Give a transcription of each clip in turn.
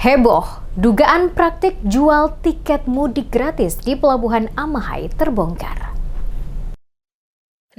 Heboh, dugaan praktik jual tiket mudik gratis di Pelabuhan Amahai terbongkar.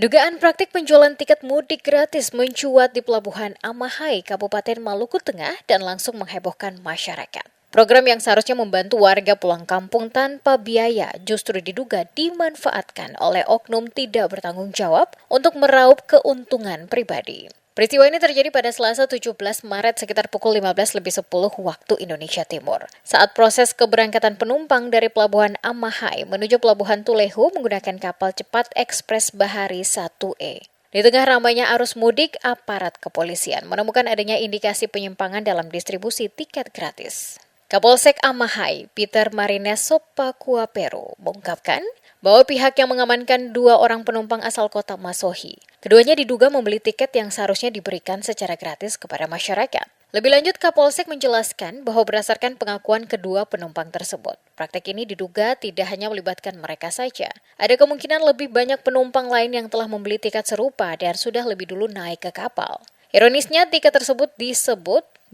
Dugaan praktik penjualan tiket mudik gratis mencuat di Pelabuhan Amahai, Kabupaten Maluku Tengah dan langsung menghebohkan masyarakat. Program yang seharusnya membantu warga pulang kampung tanpa biaya justru diduga dimanfaatkan oleh oknum tidak bertanggung jawab untuk meraup keuntungan pribadi. Peristiwa ini terjadi pada Selasa 17 Maret sekitar pukul 15.10 waktu Indonesia Timur. Saat proses keberangkatan penumpang dari Pelabuhan Amahai menuju Pelabuhan Tulehu menggunakan kapal cepat Ekspres Bahari 1E. Di tengah ramainya arus mudik, aparat kepolisian menemukan adanya indikasi penyimpangan dalam distribusi tiket gratis. Kapolsek Amahai, Peter Marines Sopakuaperu, mengungkapkan bahwa pihak yang mengamankan 2 orang penumpang asal kota Masohi. Keduanya diduga membeli tiket yang seharusnya diberikan secara gratis kepada masyarakat. Lebih lanjut, Kapolsek menjelaskan bahwa berdasarkan pengakuan kedua penumpang tersebut, praktek ini diduga tidak hanya melibatkan mereka saja. Ada kemungkinan lebih banyak penumpang lain yang telah membeli tiket serupa dan sudah lebih dulu naik ke kapal. Ironisnya, tiket tersebut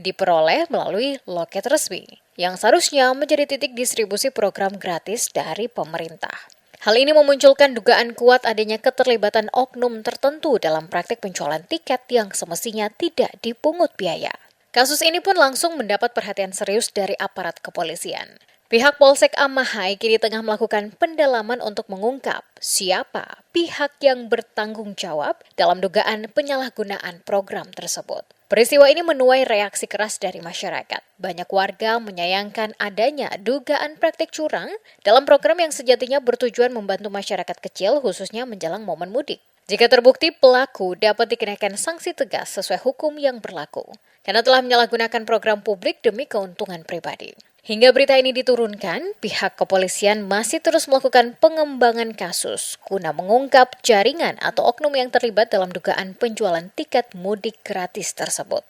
diperoleh melalui loket resmi, yang seharusnya menjadi titik distribusi program gratis dari pemerintah. Hal ini memunculkan dugaan kuat adanya keterlibatan oknum tertentu dalam praktik penjualan tiket yang semestinya tidak dipungut biaya. Kasus ini pun langsung mendapat perhatian serius dari aparat kepolisian. Pihak Polsek Amahai kini tengah melakukan pendalaman untuk mengungkap siapa pihak yang bertanggung jawab dalam dugaan penyalahgunaan program tersebut. Peristiwa ini menuai reaksi keras dari masyarakat. Banyak warga menyayangkan adanya dugaan praktik curang dalam program yang sejatinya bertujuan membantu masyarakat kecil khususnya menjelang momen mudik. Jika terbukti, pelaku dapat dikenakan sanksi tegas sesuai hukum yang berlaku karena telah menyalahgunakan program publik demi keuntungan pribadi. Hingga berita ini diturunkan, pihak kepolisian masih terus melakukan pengembangan kasus guna mengungkap jaringan atau oknum yang terlibat dalam dugaan penjualan tiket mudik gratis tersebut.